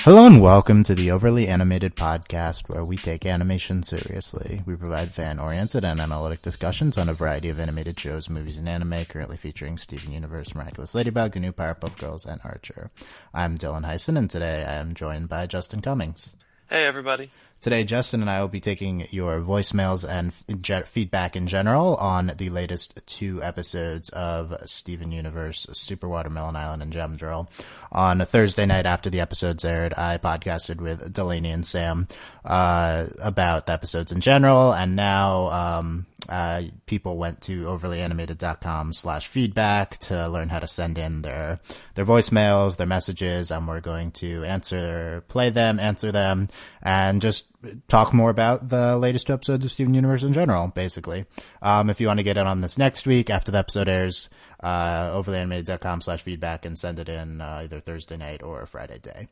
Hello and welcome to the Overly Animated Podcast, where we take animation seriously. We provide fan-oriented and analytic discussions on a variety of animated shows, movies, and anime, currently featuring Steven Universe, Miraculous Ladybug, The New Powerpuff Girls, and Archer. I'm Dylan Heisen, and today I am joined by Justin Cummings. Hey, everybody. Today, Justin and I will be taking your voicemails and feedback in general on the latest 2 episodes of Steven Universe, Super Watermelon Island, and Gem Drill. On a Thursday night after the episodes aired, I podcasted with Delaney and Sam about the episodes in general, and now people went to overlyanimated.com/feedback to learn how to send in their voicemails, their messages, and we're going to play them, answer them, and just talk more about the latest 2 episodes of Steven Universe in general, basically. If you want to get in on this next week after the episode airs, overlyanimated.com/feedback and send it in either Thursday night or Friday day.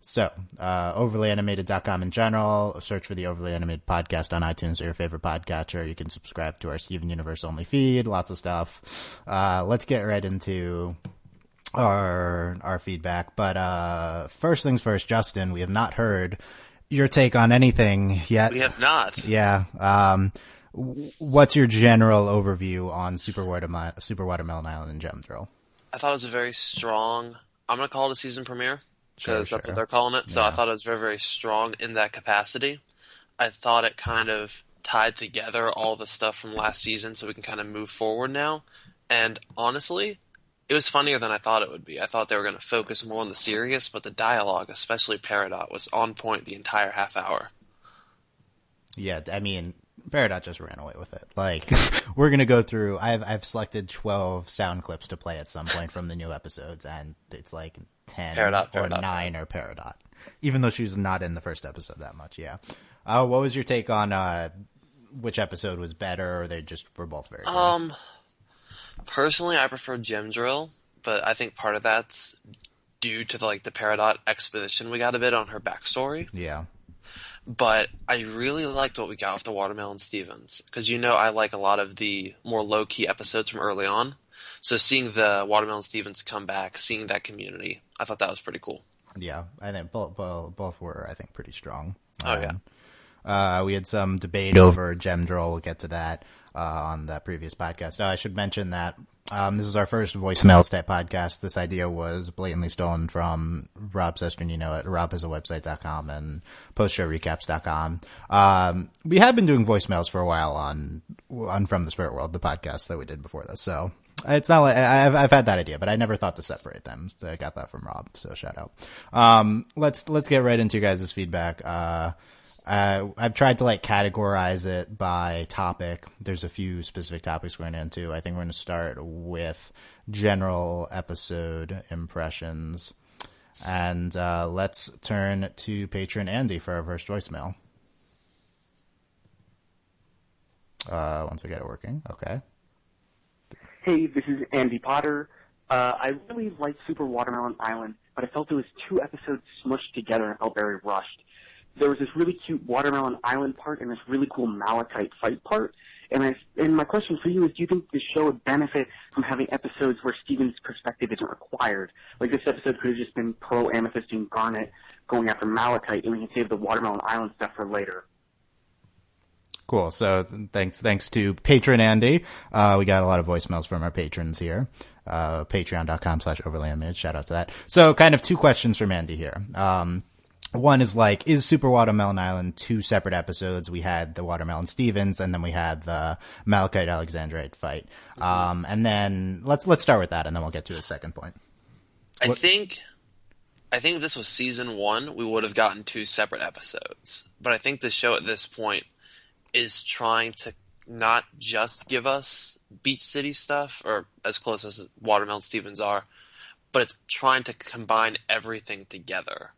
So, overlyanimated.com in general, search for the Overly Animated Podcast on iTunes or your favorite podcatcher. You can subscribe to our Steven Universe only feed, lots of stuff. Let's get right into our feedback. But first things first, Justin, we have not heard your take on anything yet. We have not. Yeah. What's your general overview on Super Watermelon Island and Gem Drill? I thought it was a very strong, I'm going to call it a season premiere, because Sure. that's what they're calling it. So Yeah. I thought it was very, very strong in that capacity. I thought it kind of tied together all the stuff from last season so we can kind of move forward now. And honestly, it was funnier than I thought it would be. I thought they were going to focus more on the serious, but the dialogue, especially Peridot, was on point the entire half hour. Yeah, I mean, Peridot just ran away with it. Like, we're gonna go through. I've selected 12 sound clips to play at some point from the new episodes, and it's like 10 or 9 are Peridot, even though she was not in the first episode that much. Yeah. What was your take on which episode was better, or they just were both very good? Personally, I prefer Gem Drill, but I think part of that's due to the Peridot exposition we got a bit on her backstory. Yeah. But I really liked what we got with the Watermelon Stevens, because I like a lot of the more low-key episodes from early on. So seeing the Watermelon Stevens come back, seeing that community, I thought that was pretty cool. Yeah, I think both were, I think, pretty strong. Yeah. We had some debate over Gem Drill. We'll get to that on the previous podcast. I should mention that this is our first voicemail type podcast. This idea was blatantly stolen from Rob Sesternino at robhasawebsite.com and postshowrecaps.com. We have been doing voicemails for a while on From the Spirit World, the podcast that we did before this. So it's not like I've had that idea, but I never thought to separate them. So I got that from Rob. So shout out. Let's get right into your guys' feedback. I've tried to categorize it by topic. There's a few specific topics we're going into. I think we're going to start with general episode impressions. And let's turn to patron Andy for our first voicemail. Once I get it working. Okay. Hey, this is Andy Potter. I really liked Super Watermelon Island, but I felt it was 2 episodes smushed together and felt very rushed. There was this really cute Watermelon Island part and this really cool Malachite fight part. And my question for you is, do you think the show would benefit from having episodes where Steven's perspective isn't required? Like, this episode could have just been Pearl, Amethyst, and Garnet going after Malachite, and we can save the Watermelon Island stuff for later. Cool. So thanks to patron Andy. We got a lot of voicemails from our patrons here. Patreon.com/overlyanimated. Shout out to that. So kind of 2 questions from Andy here. One is is Super Watermelon Island 2 separate episodes? We had the Watermelon Stevens, and then we had the Malachite Alexandrite fight. And then let's start with that, and then we'll get to the second point. I think if this was season 1, we would have gotten 2 separate episodes. But I think the show at this point is trying to not just give us Beach City stuff, or as close as Watermelon Stevens are, but it's trying to combine everything together.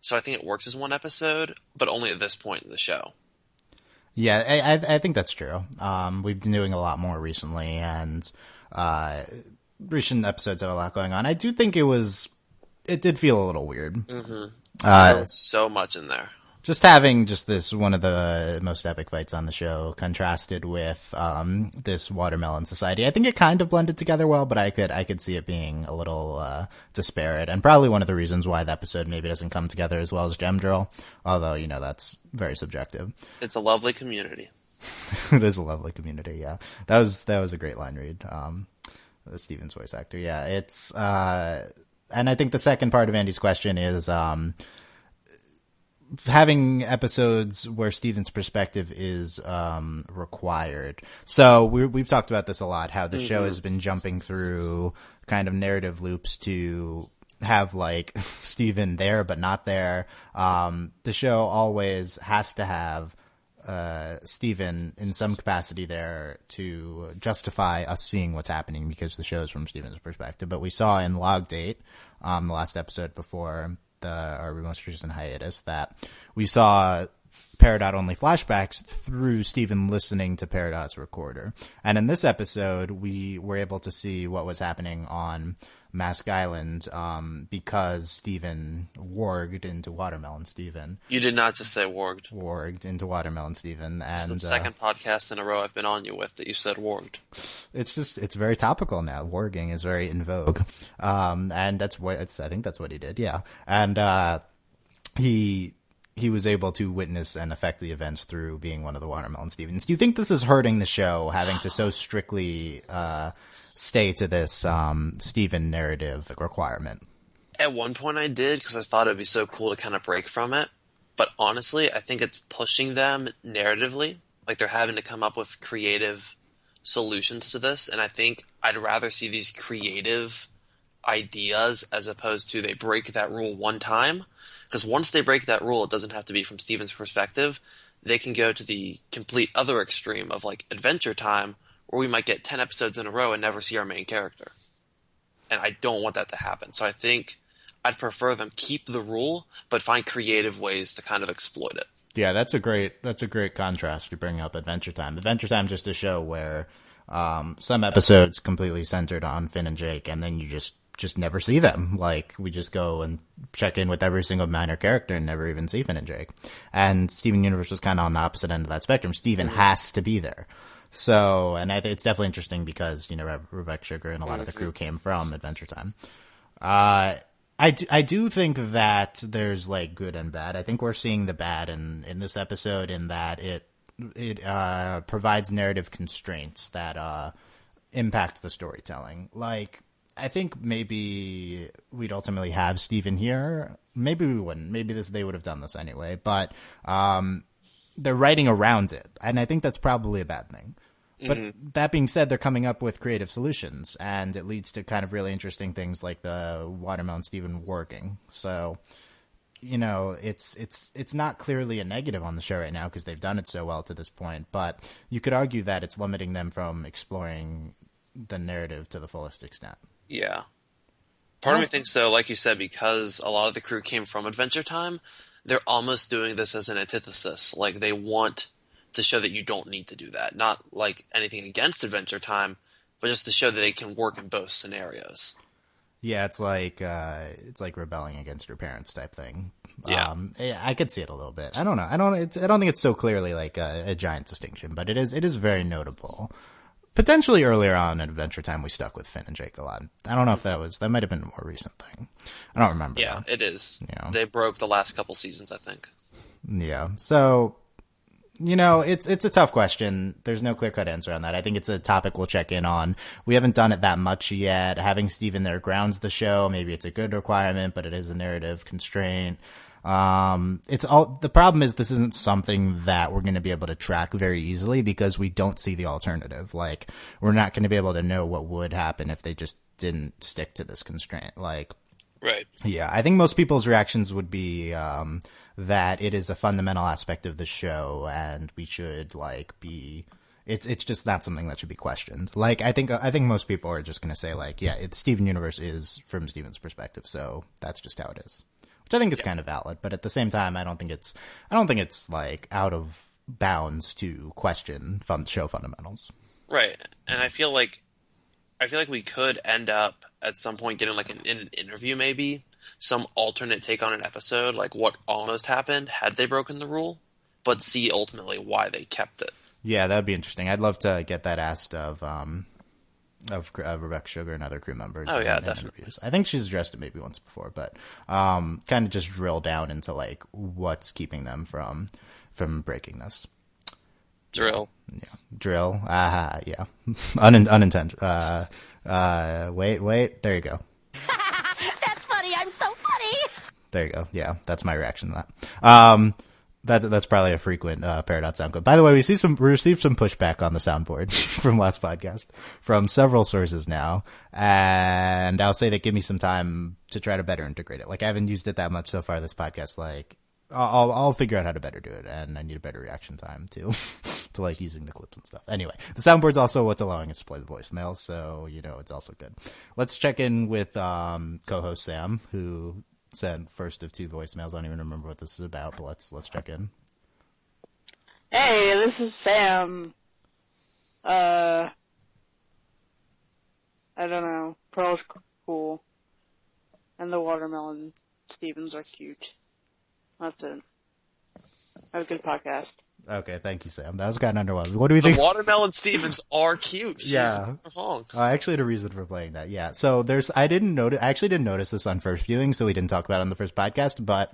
So I think it works as 1 episode, but only at this point in the show. Yeah, I think that's true. We've been doing a lot more recently, and recent episodes have a lot going on. I do think it did feel a little weird. Mm-hmm. There was so much in there. Just having just this one of the most epic fights on the show contrasted with this watermelon society. I think it kind of blended together well, but I could see it being a little disparate, and probably one of the reasons why the episode maybe doesn't come together as well as Gem Drill. Although, that's very subjective. It's a lovely community. It is a lovely community, yeah. That was a great line read. Steven's voice actor, yeah. It's and I think the second part of Andy's question is having episodes where Steven's perspective is required. So we've talked about this a lot, how the show has been jumping through kind of narrative loops to have like Steven there but not there. The show always has to have Steven in some capacity there to justify us seeing what's happening because the show is from Steven's perspective. But we saw in Log Date, the last episode before our most recent hiatus, that we saw Peridot only flashbacks through Steven listening to Peridot's recorder. And in this episode, we were able to see what was happening on Mask Island because Steven warged into Watermelon Steven. You did not just say warged. Warged into Watermelon Steven. And it's the second podcast in a row I've been on you with that you said warged. It's very topical now. Warging is very in vogue. And I think that's what he did, yeah. And he was able to witness and affect the events through being one of the Watermelon Stevens. Do you think this is hurting the show, having to so strictly stay to this Steven narrative requirement? At one point I did, because I thought it would be so cool to kind of break from it. But honestly, I think it's pushing them narratively. Like, they're having to come up with creative solutions to this. And I think I'd rather see these creative ideas as opposed to they break that rule one time. Because once they break that rule, it doesn't have to be from Steven's perspective. They can go to the complete other extreme of, like, Adventure Time, where we might get 10 episodes in a row and never see our main character. And I don't want that to happen. So I think I'd prefer them keep the rule, but find creative ways to kind of exploit it. Yeah, that's a great contrast to bring up Adventure Time. Adventure Time is just a show where some episodes completely centered on Finn and Jake, and then you just never see them. Like, we just go and check in with every single minor character and never even see Finn and Jake. And Steven Universe was kind of on the opposite end of that spectrum. Steven has to be there. So, and I think it's definitely interesting because, Rebecca Sugar and a lot of the crew came from Adventure Time. I do think that there's, like, good and bad. I think we're seeing the bad in this episode in that it provides narrative constraints that impact the storytelling. Like, I think maybe we'd ultimately have Steven here. Maybe we wouldn't. Maybe they would have done this anyway. But they're writing around it, and I think that's probably a bad thing. But that being said, they're coming up with creative solutions, and it leads to kind of really interesting things like the Watermelon Steven working. So, it's not clearly a negative on the show right now because they've done it so well to this point. But you could argue that it's limiting them from exploring the narrative to the fullest extent. Yeah. Part of me thinks, though, like you said, because a lot of the crew came from Adventure Time, they're almost doing this as an antithesis. Like, they want to show that you don't need to do that. Not like anything against Adventure Time, but just to show that they can work in both scenarios. Yeah, it's like rebelling against your parents type thing. Yeah. I could see it a little bit. I don't know. I don't think it's so clearly like a giant distinction, but it is very notable. Potentially earlier on in Adventure Time, we stuck with Finn and Jake a lot. I don't know if that might have been a more recent thing. I don't remember. Yeah, it is. They broke the last couple seasons, I think. Yeah. So, it's a tough question. There's no clear-cut answer on that. I think it's a topic we'll check in on. We haven't done it that much yet. Having Steven there grounds the show. Maybe it's a good requirement, but it is a narrative constraint. The problem is this isn't something that we're going to be able to track very easily because we don't see the alternative. Like, we're not going to be able to know what would happen if they just didn't stick to this constraint. Like, right. Yeah, I think most people's reactions would be that it is a fundamental aspect of the show and we should it's just not something that should be questioned. Like, I think most people are just going to say, like, yeah, Steven Universe is from Steven's perspective, so that's just how it is. Which I think is kind of valid, but at the same time, I don't think it's like out of bounds to question show fundamentals. Right, and I feel like we could end up at some point getting like in an interview maybe some alternate take on an episode, like what almost happened had they broken the rule, but see ultimately why they kept it. Yeah, that'd be interesting. I'd love to get that asked of Rebecca Sugar and other crew members. Oh yeah, in definitely. Interviews. I think she's addressed it maybe once before, but kind of just drill down into like what's keeping them from breaking this. Drill. Yeah, drill. Yeah, unintended. Wait. There you go. That's funny. I'm so funny. There you go. Yeah, that's my reaction to that. That's probably a frequent Paradox sound clip. By the way, we received some pushback on the soundboard from last podcast from several sources now, and I'll say that give me some time to try to better integrate it. Like I haven't used it that much so far this podcast. Like I'll figure out how to better do it, and I need a better reaction time too to like using the clips and stuff. Anyway, the soundboard's also what's allowing us to play the voicemails, so it's also good. Let's check in with co-host Sam, who sent first of two voicemails. I don't even remember what this is about, but let's check in. Hey, this is Sam. I don't know. Pearl's cool. And the watermelon Stevens are cute. That's it. Have a good podcast. Okay, thank you, Sam. That was kind of underwhelming. What do we The think? watermelon Stevens are cute. She's Yeah. wrong. I actually had a reason for playing that. Yeah. So I actually didn't notice this on first viewing, so we didn't talk about it on the first podcast, but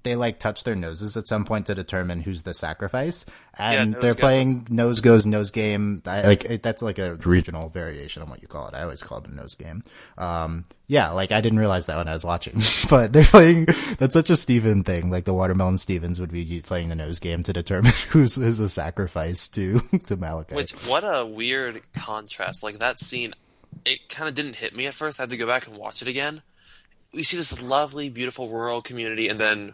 they like touch their noses at some point to determine who's the sacrifice. And Yeah, they're nose playing nose goes, nose game. That's like a regional variation on what you call it. I always call it a nose game. Yeah, like I didn't realize that when I was watching, but they're playing, that's such a Steven thing. Like the watermelon Stevens would be playing the nose game to determine who's the sacrifice to Malachi. Which, what a weird contrast. Like that scene, it kind of didn't hit me at first. I had to go back and watch it again. We see this lovely, beautiful rural community and then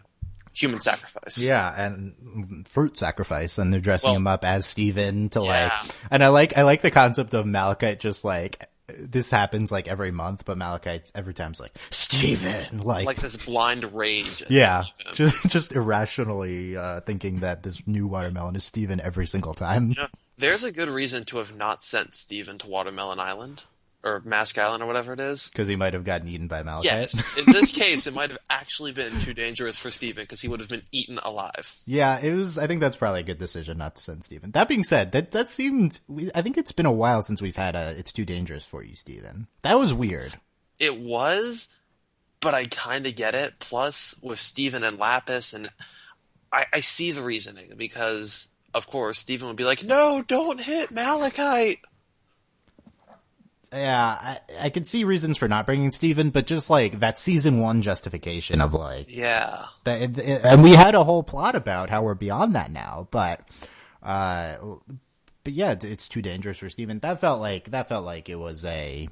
human sacrifice. Yeah, and fruit sacrifice, and they're dressing him up as Steven to Yeah. and I like the concept of Malachite just like, this happens like every month, but Malachite every time's like, Steven! Like this blind rage. at yeah, Steven. just irrationally thinking that this new watermelon is Steven every single time. You know, there's a good reason to have not sent Steven to Watermelon Island, or Mask Island, or whatever it is. Because he might have gotten eaten by Malachite. Yes, in this case, it might have actually been too dangerous for Steven, because he would have been eaten alive. Yeah, it was. I think that's probably a good decision not to send Steven. That being said, that seemed. I think it's been a while since we've had a "It's too dangerous for you, Steven." That was weird. It was, but I kind of get it. Plus, with Steven and Lapis, and I see the reasoning, because, of course, Steven would be like, no, don't hit Malachite! Yeah, I could see reasons for not bringing Steven, but just like that season 1 justification of like, Yeah. and we had a whole plot about how we're beyond that now, but yeah, it's too dangerous for Steven. That felt like it was a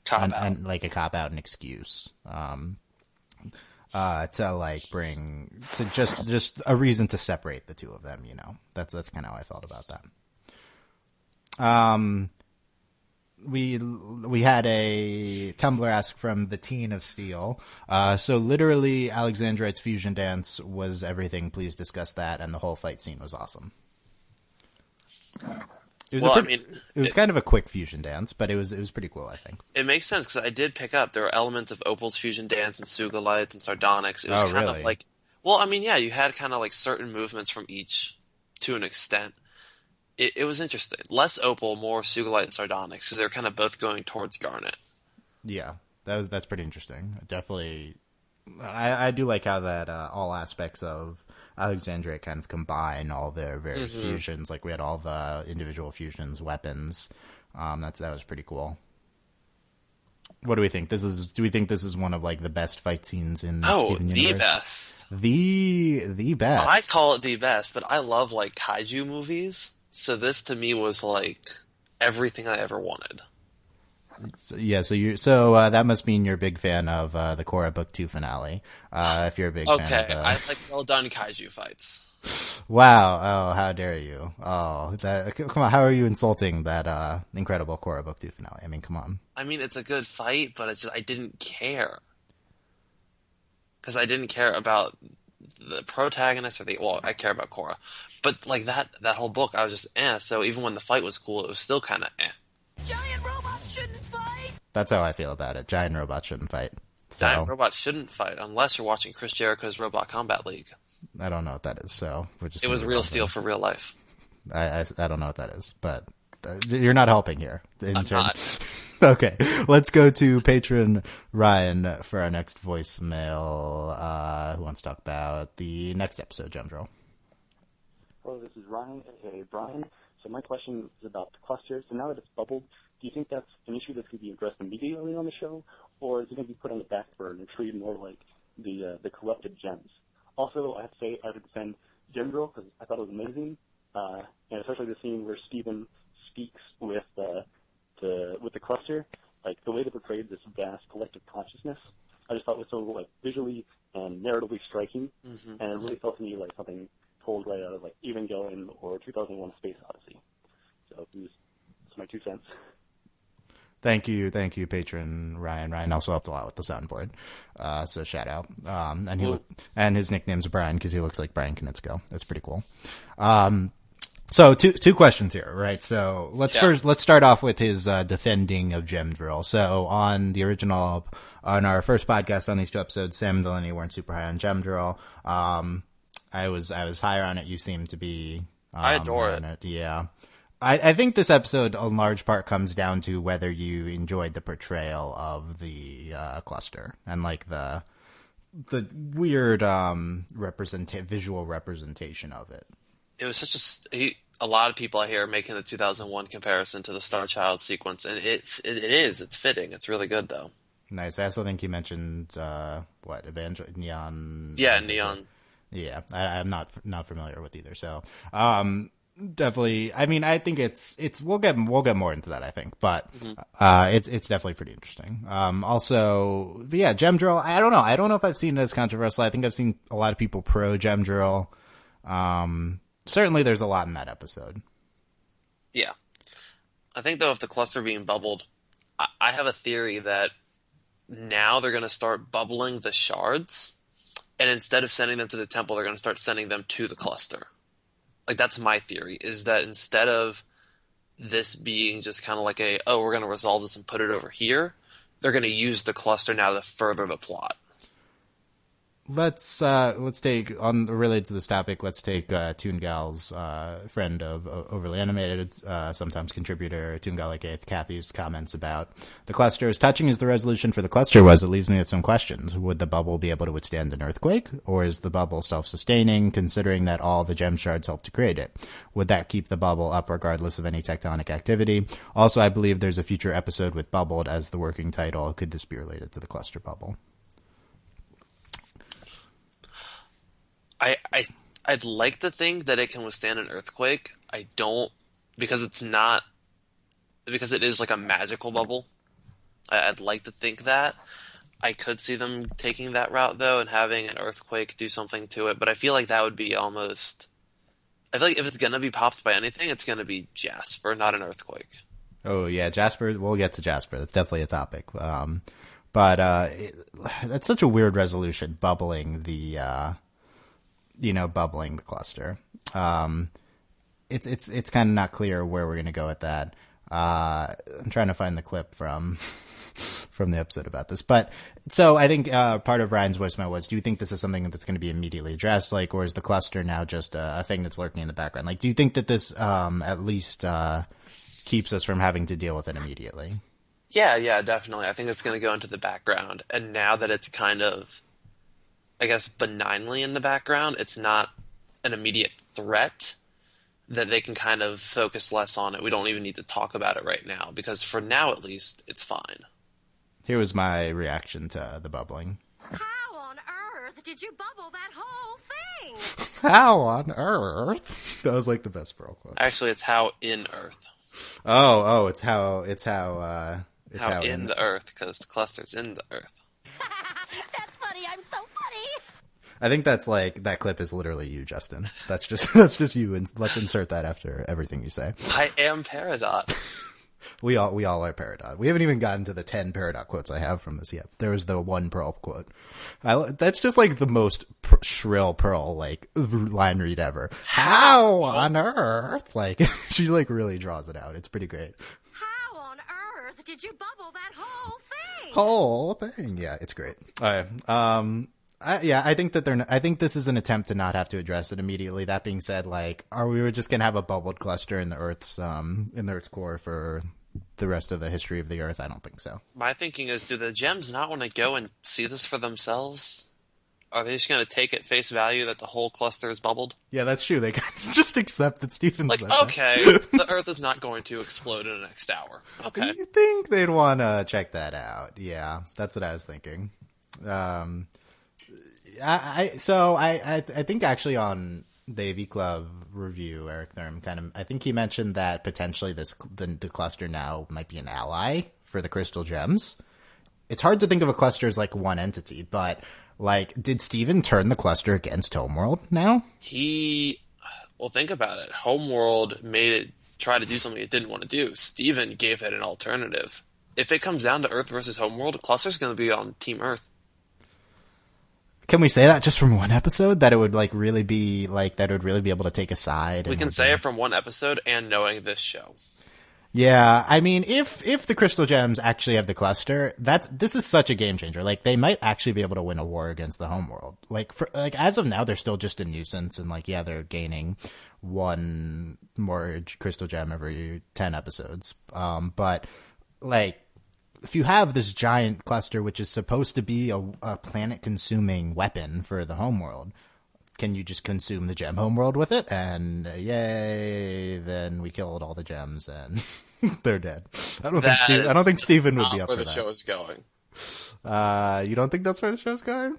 Cop out. like a cop out, an excuse, to like bring to just a reason to separate the two of them. That's kind of how I felt about that. We had a Tumblr ask from the Teen of Steel. So literally Alexandrite's fusion dance was everything. Please discuss that. And the whole fight scene was awesome. It was kind of a quick fusion dance, but it was pretty cool, I think. It makes sense, because I did pick up there were elements of Opal's fusion dance and Sugalites and Sardonyx. It was kind of like, well, I mean, yeah, you had kind of like certain movements from each to an extent. It was interesting. Less Opal, more Sugalite and Sardonyx, because they're kind of both going towards Garnet. Yeah, that's pretty interesting. Definitely, I do like how that all aspects of Alexandria kind of combine all their various fusions. Like we had all the individual fusions, weapons. That was pretty cool. What do we think? Do we think this is one of like the best fight scenes in Steven the universe? best. The best. I call it the best, but I love like kaiju movies. So this to me was like everything I ever wanted. So that must mean you're a big fan of the Korra Book 2 finale. If you're a big fan of I like well done kaiju fights. Wow! Oh, how dare you! Oh, come on! How are you insulting that incredible Korra Book 2 finale? I mean, come on. I mean, it's a good fight, but it's just I didn't care, because I didn't care about the protagonist I care about Korra, but like that whole book, I was just So even when the fight was cool, it was still kind of Giant robots shouldn't fight. That's how I feel about it. Giant robots shouldn't fight. Giant robots shouldn't fight unless you're watching Chris Jericho's Robot Combat League. I don't know what that is, so we're just. It was real steel for real life. I don't know what that is, but you're not helping here. I'm not. Okay, let's go to patron Ryan for our next voicemail. Who wants to talk about the next episode, Gem Drill? Hello, this is Ryan, aka Brian. So my question is about the cluster. So now that it's bubbled, do you think that's an issue that's going to be addressed immediately on the show, or is it going to be put on the back burner and treated more like the corrupted gems? Also, I have to say I have to defend Gem Drill because I thought it was amazing, and especially the scene where Steven speaks with the cluster, like the way they portrayed this vast collective consciousness. I just thought it was so like visually and narratively striking, and it really felt to me like something pulled right out of like Evangelion or 2001: A Space Odyssey. So that's my 2 cents. Thank you, patron Ryan. Ryan also helped a lot with the soundboard, so shout out. And his nickname's Brian because he looks like Brian Knitsko. That's pretty cool. So two questions here, right? So let's start off with his defending of Gem Drill. So on our first podcast on these 2 episodes, Sam and Delaney weren't super high on Gem Drill. I was higher on it. You seem to be. I adore it. Yeah. I think this episode, in large part, comes down to whether you enjoyed the portrayal of the cluster and like the weird visual representation of it. It was such a lot of people I hear are making the 2001 comparison to the Star Child sequence, and it's fitting. It's really good though. Nice. I also think you mentioned Neon. Yeah, Neon. Yeah, I'm not familiar with either. So, definitely. I mean, I think it's we'll get more into that, I think, but it's definitely pretty interesting. Also, yeah, Gem Drill. I don't know if I've seen it as controversial. I think I've seen a lot of people pro Gem Drill. Certainly, there's a lot in that episode. Yeah, I think though, if the cluster being bubbled, I have a theory that now they're going to start bubbling the shards, and instead of sending them to the temple, they're going to start sending them to the cluster. Like, that's my theory, is that instead of this being just kind of like we're going to resolve this and put it over here, they're going to use the cluster now to further the plot. Let's take, on related to this topic, let's take Toon Gal's friend of Overly Animated, sometimes contributor, Toon Gal like Eighth, Kathy's comments about the cluster. As touching as the resolution for the cluster was, it leaves me with some questions. Would the bubble be able to withstand an earthquake? Or is the bubble self-sustaining, considering that all the gem shards help to create it? Would that keep the bubble up regardless of any tectonic activity? Also, I believe there's a future episode with Bubbled as the working title. Could this be related to the cluster bubble? I'd like to think that it can withstand an earthquake. I don't, because it is like a magical bubble. I'd like to think that. I could see them taking that route though and having an earthquake do something to it, but I feel like that would be almost, I feel like if it's going to be popped by anything, it's going to be Jasper, not an earthquake. Oh yeah, Jasper, we'll get to Jasper. That's definitely a topic. But that's such a weird resolution, bubbling the cluster. It's kind of not clear where we're going to go with that. I'm trying to find the clip from the episode about this. But so I think part of Ryan's voicemail was, do you think this is something that's going to be immediately addressed? Like, or is the cluster now just a thing that's lurking in the background? Like, do you think that this at least keeps us from having to deal with it immediately? Yeah, definitely. I think it's going to go into the background. And now that it's kind of, I guess, benignly in the background, it's not an immediate threat, that they can kind of focus less on it. We don't even need to talk about it right now, because for now, at least, it's fine. Here was my reaction to the bubbling. How on earth did you bubble that whole thing? How on earth? That was like the best Pearl quote. Actually, it's how in Earth. Oh, it's how in the Earth, because the cluster's in the Earth. That's funny. I'm so funny. I think that's like, that clip is literally you, Justin. That's just you, and let's insert that after everything you say. I am Peridot. We all are Peridot. We haven't even gotten to the 10 Peridot quotes I have from this yet. There was the one Pearl quote. That's just like the most shrill Pearl like line read ever. How on earth? Like, she like really draws it out. It's pretty great. How on earth did you bubble that whole thing? whole thing. Yeah, it's great. I think that I think this is an attempt to not have to address it immediately. That being said, like, are we just gonna have a bubbled cluster in the Earth's core for the rest of the history of the Earth? I don't think so. My thinking is, do the gems not want to go and see this for themselves? Are they just going to take at face value that the whole cluster is bubbled? Yeah, that's true. They can just accept that Steven like, said that. Okay, the Earth is not going to explode in the next hour. Okay. You think they'd want to check that out? Yeah, that's what I was thinking. I think actually on the AV Club review, Eric Thurm I think he mentioned that potentially the cluster now might be an ally for the crystal gems. It's hard to think of a cluster as like one entity, but like, did Steven turn the cluster against Homeworld now? Well, think about it. Homeworld made it try to do something it didn't want to do. Steven gave it an alternative. If it comes down to Earth versus Homeworld, the cluster's going to be on Team Earth. Can we say that just from one episode? That it would really be able to take a side? We can say it from one episode and knowing this show. Yeah, I mean, if the crystal gems actually have the cluster, this is such a game changer. Like, they might actually be able to win a war against the Homeworld. Like, as of now, they're still just a nuisance, and like, yeah, they're gaining one more crystal gem every 10 episodes. But like, if you have this giant cluster, which is supposed to be a planet-consuming weapon for the Homeworld, can you just consume the gem Homeworld with it? And yay, then we killed all the gems and they're dead. I don't think Steven would be up for that. Where the show is going. You don't think that's where the show's going?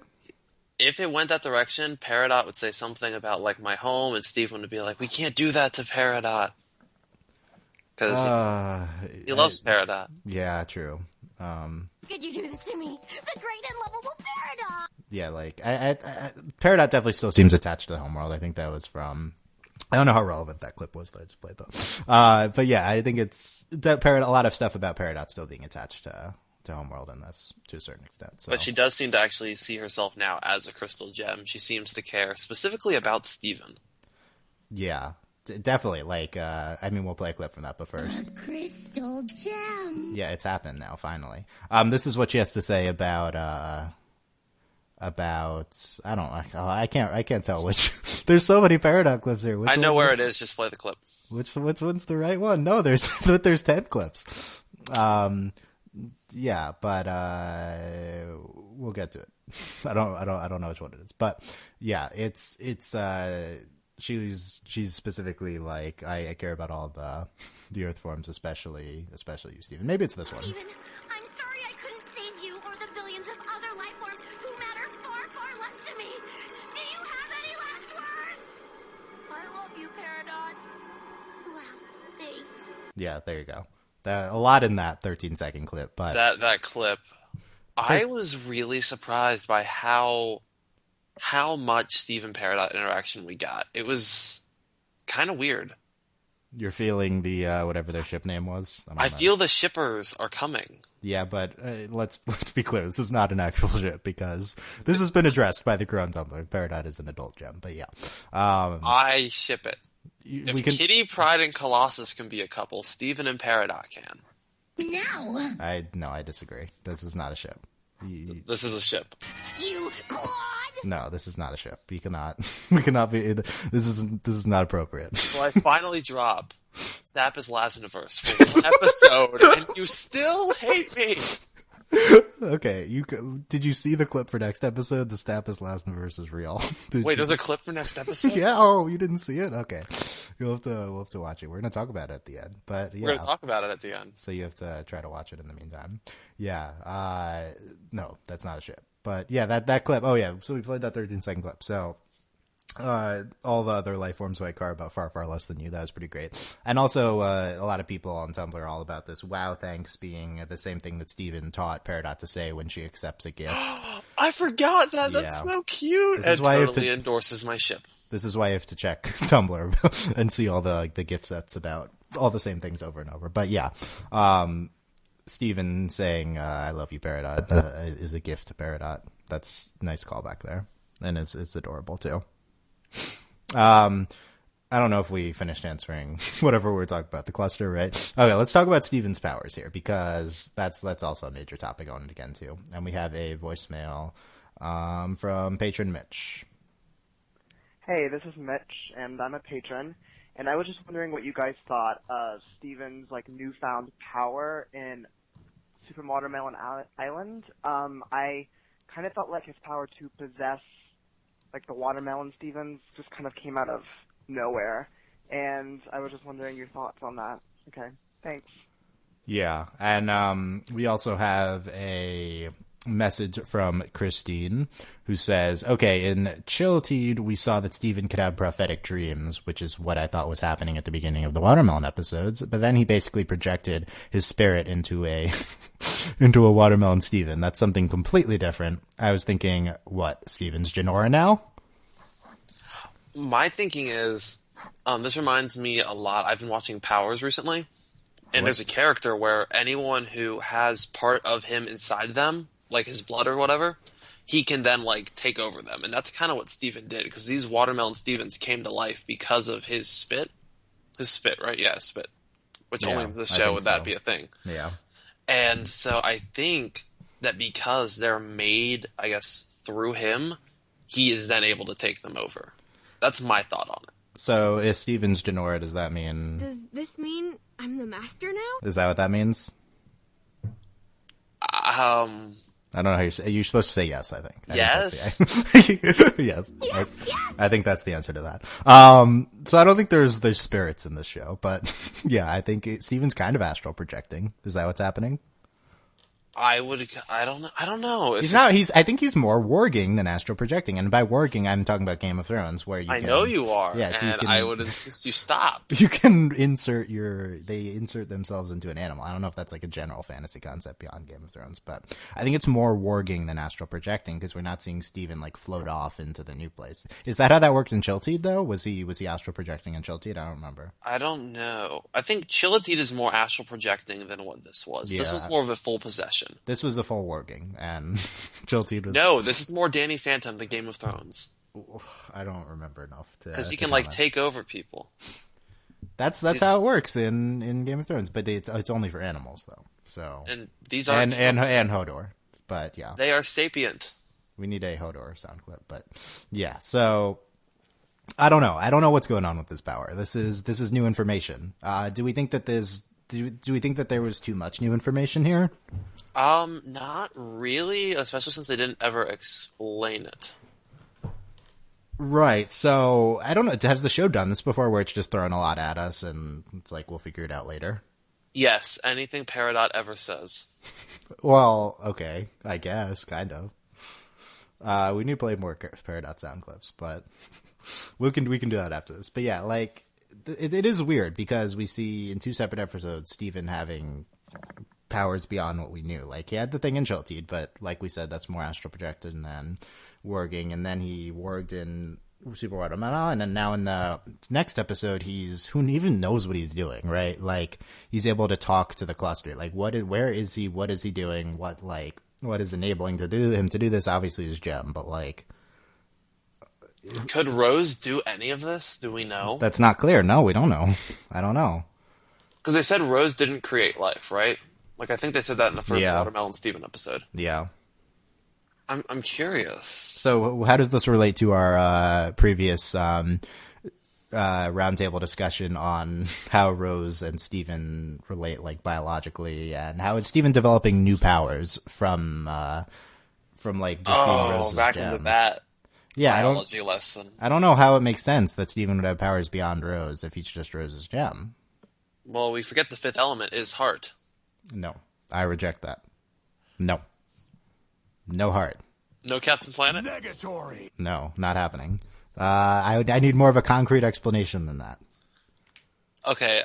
If it went that direction, Peridot would say something about like my home, and Steven would be like, "We can't do that to Peridot," because he loves Peridot. Yeah, true. Could you do this to me? The great and lovable Peridot! Yeah, like, Peridot definitely still seems attached to the Homeworld. I think that was from... I don't know how relevant that clip was that I just played, though. But yeah, I think it's... a lot of stuff about Peridot still being attached to Homeworld in this, to a certain extent. So. But she does seem to actually see herself now as a crystal gem. She seems to care specifically about Steven. Yeah. Definitely, like, I mean, we'll play a clip from that, but first. A crystal gem. Yeah, it's happened now, finally. This is what she has to say about, I don't know, I can't tell which, there's so many Peridot clips here. I know where it is, just play the clip. Which one's the right one? No, there's 10 clips. Yeah, but, we'll get to it. I don't know which one it is, but yeah, it's, She's specifically like, I care about all the Earth forms, especially you, Steven. Maybe it's this one. Steven, I'm sorry I couldn't save you or the billions of other life forms who matter far, far less to me. Do you have any last words? I love you, Peridot. Wow, thanks. Yeah, there you go. A lot in that 13-second clip, but that clip, I was really surprised by how much Steven Peridot interaction we got. It was kind of weird. You're feeling the whatever their ship name was? I feel the shippers are coming. Yeah, but let's be clear. This is not an actual ship because this has been addressed by the crew on Tumblr. Peridot is an adult gem, but yeah. I ship it. If Kitty, Pride, and Colossus can be a couple, Steven and Peridot can. No. I disagree. This is not a ship. This is a ship. You Claude! No, this is not a ship. We cannot be. This is not appropriate. So I finally drop Stapp's last universe for one episode, and you still hate me. Okay, did you see the clip for next episode? The Stapp's last universe is real. Wait, there's a clip for next episode? Yeah. Oh, you didn't see it? Okay, we'll have to watch it. We're gonna talk about it at the end, but yeah, we're gonna talk about it at the end. So you have to try to watch it in the meantime. Yeah. No, that's not a ship. But yeah, that clip. Oh yeah. So we played that 13-second clip. So all the other life forms who I care about far, far less than you. That was pretty great. And also, a lot of people on Tumblr are all about this wow thanks being the same thing that Steven taught Peridot to say when she accepts a gift. I forgot that. That's so cute. It totally endorses my ship. This is why you have to check Tumblr and see all the gift sets about all the same things over and over. But yeah, Steven saying, I love you, Peridot, is a gift to Peridot. That's a nice callback there. And it's adorable too. I don't know if we finished answering whatever we were talking about, the cluster, right? Okay, let's talk about Steven's powers here, because that's also a major topic I wanted to get into. And we have a voicemail from patron Mitch. Hey, this is Mitch, and I'm a patron, and I was just wondering what you guys thought of Steven's, like, newfound power in Super Watermelon Island. I kind of felt like his power to possess, like, the watermelon Stevens just kind of came out of nowhere, and I was just wondering your thoughts on that. Okay, thanks. Yeah, and we also have a message from Christine, who says, okay, in Chilteed, we saw that Steven could have prophetic dreams, which is what I thought was happening at the beginning of the Watermelon episodes, but then he basically projected his spirit into a into a Watermelon Steven. That's something completely different. I was thinking, what, Steven's Janora now? My thinking is, this reminds me a lot. I've been watching Powers recently, and there's a character where anyone who has part of him inside them, like his blood or whatever, he can then, like, take over them. And that's kind of what Steven did, because these Watermelon Stevens came to life because of his spit. His spit, right? Yeah, spit. Which only in this show would that be a thing. Yeah. And so I think that because they're made, I guess, through him, he is then able to take them over. That's my thought on it. So if Steven's Janora, does that mean... Does this mean I'm the master now? Is that what that means? I don't know how you're supposed to say yes, I think. Yes. Yes. Yes. I think that's the answer to that. So I don't think there's spirits in this show, but yeah, I think Steven's kind of astral projecting. Is that what's happening? I don't know. I think he's more warging than astral projecting. And by warging, I'm talking about Game of Thrones, where I know you are. Yeah, so and I would insist you stop. You can they insert themselves into an animal. I don't know if that's like a general fantasy concept beyond Game of Thrones, but I think it's more warging than astral projecting, because we're not seeing Steven like float off into the new place. Is that how that worked in Chilteed though? Was he astral projecting in Chilteed? I don't remember. I don't know. I think Chilteed is more astral projecting than what this was. Yeah. This was more of a full possession. This was a full warging, and Chilteed was... No, this is more Danny Phantom than Game of Thrones. I don't remember enough to... Because he can, like, take over people. That's how it works in Game of Thrones, but it's only for animals, though. So And these are... And Hodor, but yeah. They are sapient. We need a Hodor sound clip, but yeah, so... I don't know. I don't know what's going on with this power. This is new information. Do we think that do we think that there was too much new information here? Not really, especially since they didn't ever explain it. Right. So, I don't know. Has the show done this before, where it's just throwing a lot at us and it's like, we'll figure it out later? Yes, anything Peridot ever says. Well, okay. I guess, kind of. We need to play more Peridot sound clips, but we can do that after this. But yeah, like, it is weird, because we see in two separate episodes Steven having powers beyond what we knew. Like, he had the thing in Chilteed, but like we said, that's more astral projected than warging, and then he warged in Super Watermelon, and then now in the next episode, who even knows what he's doing, right? Like, he's able to talk to the cluster. Like, where is he? What is he doing? What is enabling him to do this? Obviously his gem, but like... Could Rose do any of this? Do we know? That's not clear. No, we don't know. I don't know. Because they said Rose didn't create life, right? Like, I think they said that in the first Watermelon Steven episode. Yeah. I'm curious. So how does this relate to our previous roundtable discussion on how Rose and Steven relate, like, biologically, and how is Steven developing new powers from like, just being Rose's back gem? into that. Yeah, biology lesson. I don't know how it makes sense that Steven would have powers beyond Rose if he's just Rose's gem. Well, we forget the fifth element is heart. No, I reject that. No heart. No Captain Planet? Negatory. No, not happening. I need more of a concrete explanation than that. Okay,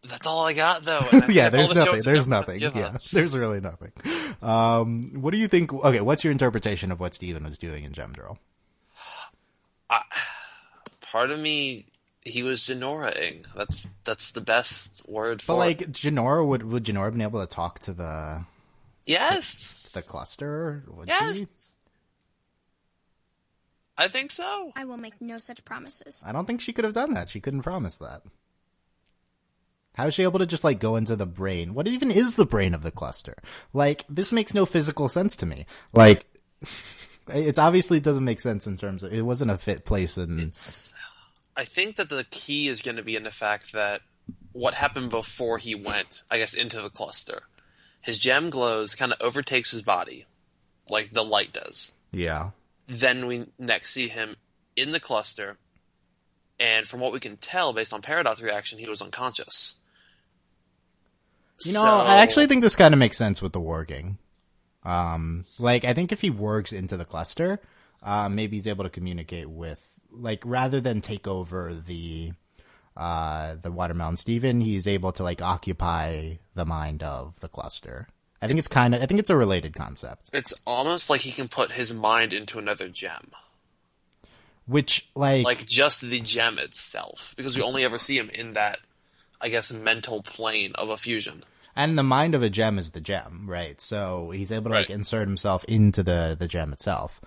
that's all I got, though. Yeah, there's nothing. There's nothing. Yeah, there's really nothing. What do you think? Okay, what's your interpretation of what Steven was doing in Gemdrill? Part of me, he was Janora-ing. That's the best word for it. But like, Janora, would Janora have been able to talk to the... Yes! The cluster? Would yes! I think so. I will make no such promises. I don't think she could have done that. She couldn't promise that. How is she able to just, like, go into the brain? What even is the brain of the cluster? Like, this makes no physical sense to me. Like, it obviously doesn't make sense in terms of, it wasn't a fit place in... I think that the key is going to be in the fact that what happened before he went, I guess, into the cluster. His gem glows, kind of overtakes his body, like the light does. Yeah. Then we next see him in the cluster, and from what we can tell, based on Peridot's reaction, he was unconscious. You know, I actually think this kind of makes sense with the warging. Like, I think if he wargs into the cluster, maybe he's able to communicate with, like, rather than take over the watermelon Steven, he's able to, like, occupy the mind of the cluster. I think it's a related concept. It's almost like he can put his mind into another gem. Which, like just the gem itself. Because we only ever see him in that, I guess, mental plane of a fusion. And the mind of a gem is the gem, right? So he's able to, like, insert himself into the gem itself,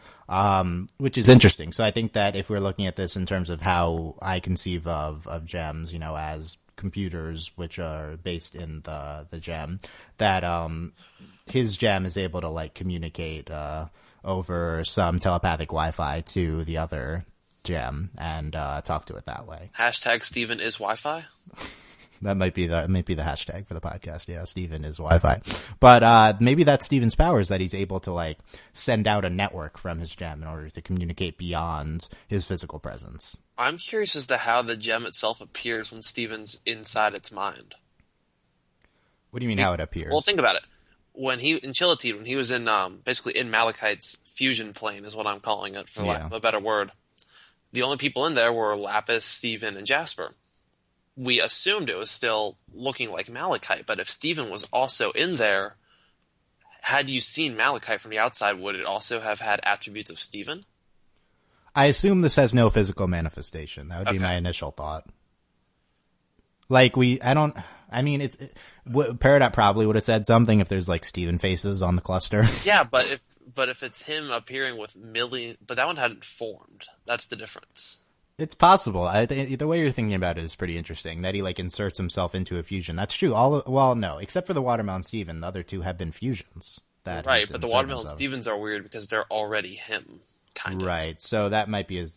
which is interesting. So I think that if we're looking at this in terms of how I conceive of gems, you know, as computers which are based in the gem, that his gem is able to, like, communicate over some telepathic Wi-Fi to the other gem and talk to it that way. Hashtag Steven is Wi-Fi? That might be the hashtag for the podcast. Yeah, Steven is Wi-Fi. But maybe that's Steven's powers, that he's able to, like, send out a network from his gem in order to communicate beyond his physical presence. I'm curious as to how the gem itself appears when Steven's inside its mind. What do you mean how it appears? Well, think about it. When he in Chilotide, when he was in basically in Malachite's fusion plane, is what I'm calling it for lack of a better word. The only people in there were Lapis, Steven, and Jasper. We assumed it was still looking like Malachite, but if Steven was also in there, had you seen Malachite from the outside, would it also have had attributes of Steven? I assume this has no physical manifestation. That would be my initial thought. Like, Peridot probably would have said something if there's, like, Steven faces on the cluster. Yeah, but if it's him appearing with millions, but that one hadn't formed. That's the difference. It's possible. The way you're thinking about it is pretty interesting. That he, like, inserts himself into a fusion. That's true. No, except for the Watermelon Steven, the other two have been fusions. Right, but the Watermelon Stevens are weird because they're already him, kind of. Right, so that might be a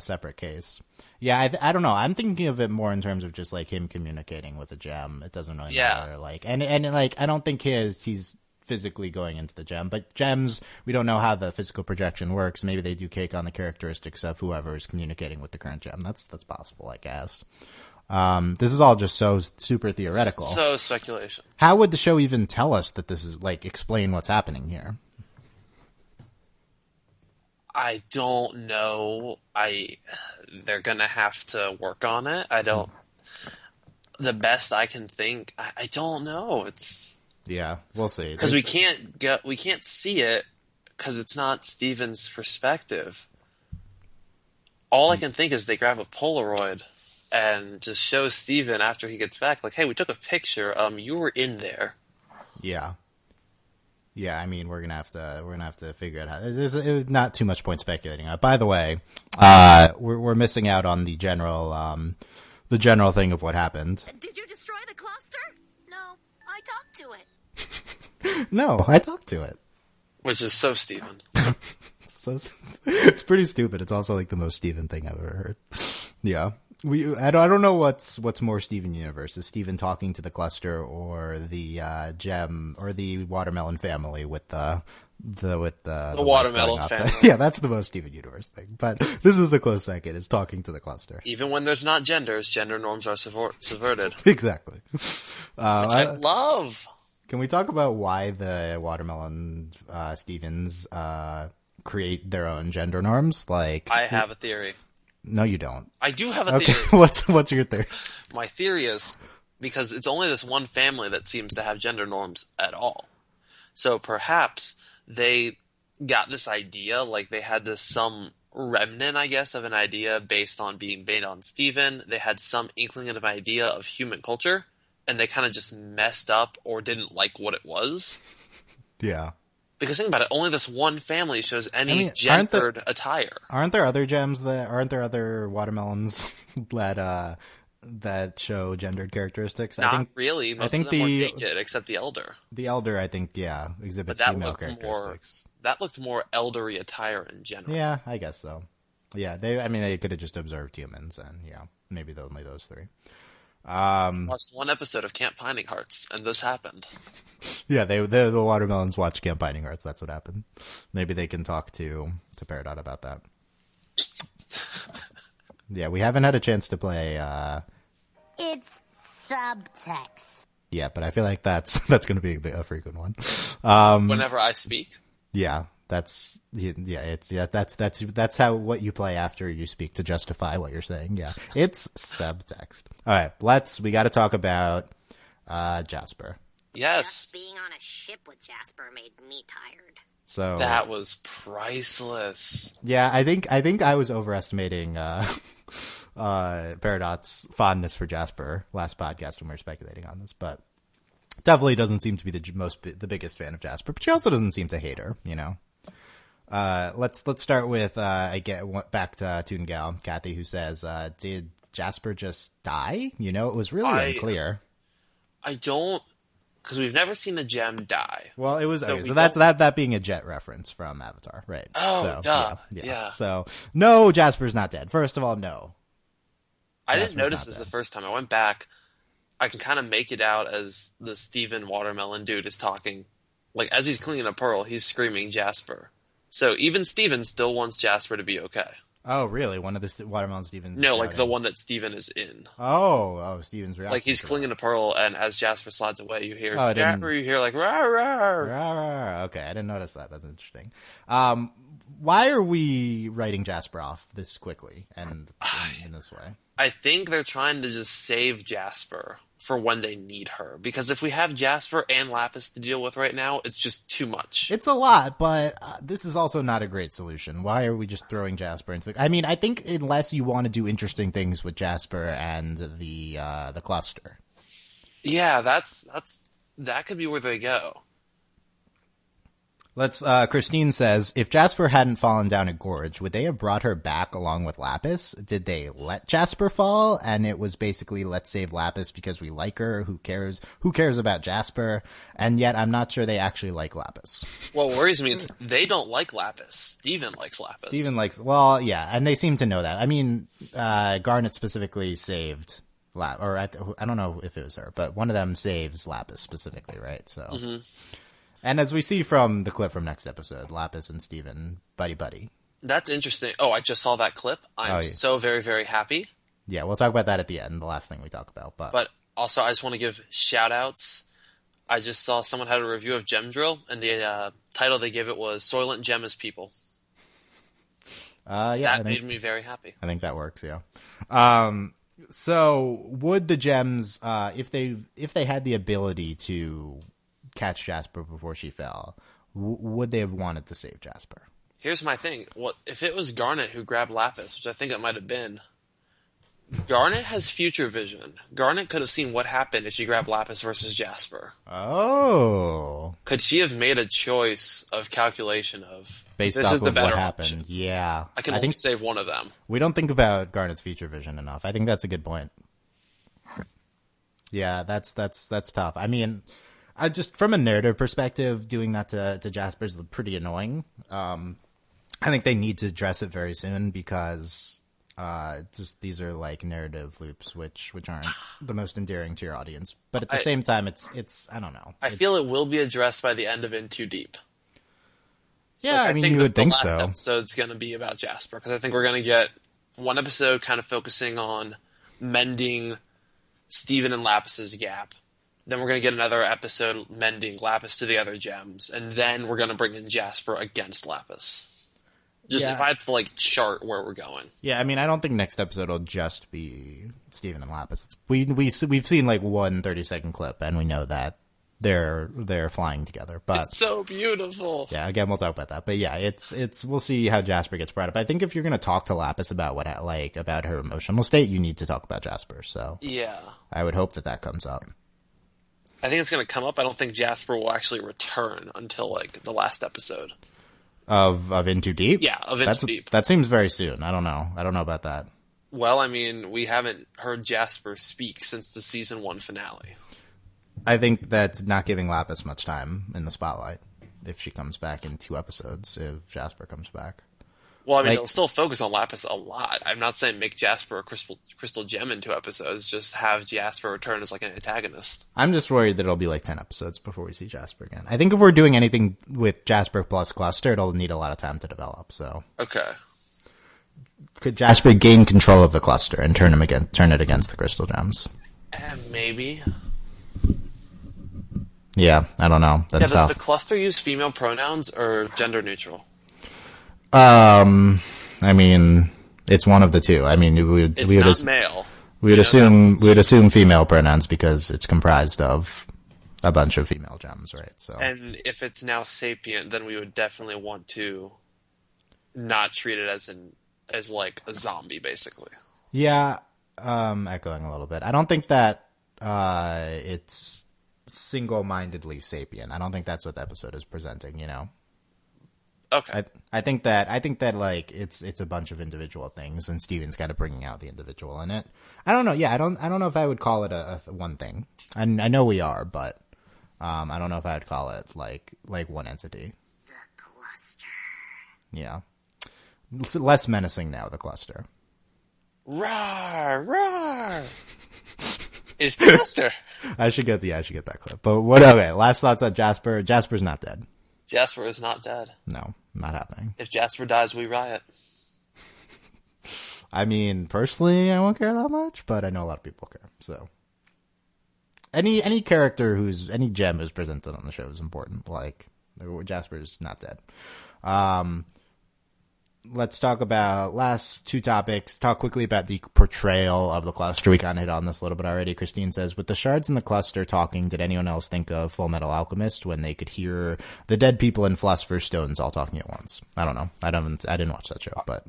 separate case. Yeah, I don't know. I'm thinking of it more in terms of just, like, him communicating with a gem. It doesn't really matter. Like, and like, I don't think he's physically going into the gem, but gems, we don't know how the physical projection works. Maybe they do take on the characteristics of whoever is communicating with the current gem. That's possible, I guess. This is all just so super theoretical. So speculation. How would the show even tell us that this is, like, explain what's happening here? I don't know. They're gonna have to work on it. The best I can think, I don't know. Yeah, we'll see. Because we can't see it because it's not Steven's perspective. All I can think is they grab a Polaroid and just show Steven after he gets back, like, hey, we took a picture. You were in there. Yeah. Yeah, I mean, we're gonna have to figure out how. There's not too much point speculating. By the way, we're missing out on the general thing of what happened. Did you destroy the cluster? No, I talked to it. No, I talked to it. Which is so Steven. It's pretty stupid. It's also, like, the most Steven thing I've ever heard. Yeah. I don't know what's more Steven universe. Is Steven talking to the cluster or the gem or the watermelon family with the watermelon family? Yeah, that's the most Steven universe thing. But this is a close second. Is talking to the cluster. Even when there's not genders, gender norms are subverted. Exactly. Which I love. Can we talk about why the watermelon Stevens create their own gender norms? Like, I have a theory. No, you don't. I do have a theory. What's your theory? My theory is because it's only this one family that seems to have gender norms at all. So perhaps they got this idea, like they had some remnant, I guess, of an idea based on being based on Steven. They had some inkling of an idea of human culture, and they kind of just messed up or didn't like what it was. Yeah. Because think about it, only this one family shows any gendered attire. Aren't there other gems aren't there other watermelons that show gendered characteristics? Not really. Most of them were naked, except the elder. The elder, I think, exhibits female characteristics. That looked more eldery attire in general. Yeah, I guess so. Yeah, they could have just observed humans, and maybe only those three. Watched one episode of Camp Pining Hearts, and this happened. Yeah, the watermelons watched Camp Pining Hearts. That's what happened. Maybe they can talk to Peridot about that. Yeah, we haven't had a chance to play. It's subtext. Yeah, but I feel like that's going to be a frequent one. Whenever I speak. Yeah, that's how what you play after you speak to justify what you're saying. Yeah, it's subtext. All right, we got to talk about Jasper. Yes. Just being on a ship with Jasper made me tired. So that was priceless. Yeah, I think I was overestimating Peridot's fondness for Jasper last podcast when we were speculating on this, but definitely doesn't seem to be the biggest fan of Jasper. But she also doesn't seem to hate her, you know. Let's start with I get back to Toon Gal Kathy, who says, "Did Jasper just die? You know, it was really unclear." I don't. Because we've never seen a gem die. Well, it was so that's that being a Jet reference from Avatar, right? Oh, so, duh. Yeah. So no, Jasper's not dead. First of all, no. I didn't notice this the first time. I went back. I can kind of make it out as the Steven Watermelon dude is talking. Like, as he's cleaning a pearl, he's screaming Jasper. So even Steven still wants Jasper to be okay. Oh, really? One of the Watermelon Stevens? No, like the one that Steven is in. Oh, Steven's reaction. Like, he's clinging a pearl, and as Jasper slides away, you hear Jasper, you hear like, rah, rah. Rah, rah. Okay, I didn't notice that. That's interesting. Why are we writing Jasper off this quickly and in this way? I think they're trying to just save Jasper for when they need her. Because if we have Jasper and Lapis to deal with right now, it's just too much. It's a lot, but this is also not a great solution. Why are we just throwing Jasper into the... I mean, I think unless you want to do interesting things with Jasper and the cluster. Yeah, that could be where they go. Christine says, if Jasper hadn't fallen down a gorge, would they have brought her back along with Lapis? Did they let Jasper fall? And it was basically, let's save Lapis because we like her. Who cares? Who cares about Jasper? And yet I'm not sure they actually like Lapis. What worries me is they don't like Lapis. Steven likes Lapis. Well, yeah, and they seem to know that. I mean, Garnet specifically saved or I don't know if it was her, but one of them saves Lapis specifically, right? So. Mm-hmm. And as we see from the clip from next episode, Lapis and Steven, buddy. That's interesting. Oh, I just saw that clip. I'm so very, very happy. Yeah, we'll talk about that at the end, the last thing we talk about. But also, I just want to give shout-outs. I just saw someone had a review of Gem Drill, and the title they gave it was Soylent Gem as People. That made me very happy. I think that works, yeah. So, would the gems, if they had the ability to catch Jasper before she fell, would they have wanted to save Jasper? Here's my thing. What if it was Garnet who grabbed Lapis, which I think it might have been? Garnet has future vision. Garnet could have seen what happened if she grabbed Lapis versus Jasper. Oh. Could she have made a choice of calculation of based this off is the of better what happened? option. Yeah. I can only save one of them. We don't think about Garnet's future vision enough. I think that's a good point. Yeah, that's tough. I mean, I just from a narrative perspective, doing that to Jasper is pretty annoying. I think they need to address it very soon because just these are like narrative loops which aren't the most endearing to your audience. But at the same time, it's I don't know. I feel it will be addressed by the end of In Too Deep. Yeah, I mean, you would think so. The last episode's going to be about Jasper because I think we're going to get one episode kind of focusing on mending Steven and Lapis's gap. Then we're going to get another episode mending Lapis to the other gems. And then we're going to bring in Jasper against Lapis. If I had to, chart where we're going. Yeah, I mean, I don't think next episode will just be Steven and Lapis. We've seen, 1 30-second clip, and we know that they're flying together. But it's so beautiful. Yeah, again, we'll talk about that. But yeah, it's we'll see how Jasper gets brought up. I think if you're going to talk to Lapis about about her emotional state, you need to talk about Jasper. So yeah, I would hope that comes up. I think it's going to come up. I don't think Jasper will actually return until like the last episode of In Too Deep. Yeah, of In Too Deep. That seems very soon. I don't know about that. Well, I mean, we haven't heard Jasper speak since the season 1 finale. I think that's not giving Lapis much time in the spotlight. If she comes back in 2 episodes, if Jasper comes back. Well, I mean, it'll still focus on Lapis a lot. I'm not saying make Jasper a crystal gem in 2 episodes. Just have Jasper return as like an antagonist. I'm just worried that it'll be like 10 episodes before we see Jasper again. I think if we're doing anything with Jasper plus Cluster, it'll need a lot of time to develop. So okay, could Jasper gain control of the Cluster and turn it against the crystal gems? Maybe. Yeah, I don't know. That's tough. Does the Cluster use female pronouns or gender neutral? I mean, it's one of the two. I mean, we would male. We would assume female pronouns because it's comprised of a bunch of female gems, right? So, and if it's now sapient, then we would definitely want to not treat it as like a zombie, basically. Yeah, echoing a little bit. I don't think that it's single-mindedly sapient. I don't think that's what the episode is presenting. You know. Okay. I think that like it's a bunch of individual things, and Steven's kind of bringing out the individual in it. I don't know. Yeah, I don't know if I would call it a one thing. I know we are, but I don't know if I would call it like one entity. The Cluster. Yeah, it's less menacing now. The Cluster. Rawr, rawr. It's the Cluster. I should get that clip. But what? Okay, last thoughts on Jasper. Jasper's not dead. Jasper is not dead. No, not happening. If Jasper dies, we riot. I mean, personally, I won't care that much, but I know a lot of people care. So, any gem who's presented on the show is important. Like, Jasper's not dead. Let's talk about last 2 topics. Talk quickly about the portrayal of the Cluster. We kind of hit on this a little bit already. Christine says, with the shards in the Cluster talking, did anyone else think of Full Metal Alchemist when they could hear the dead people and Philosopher's Stones all talking at once? I don't know. I didn't watch that show, but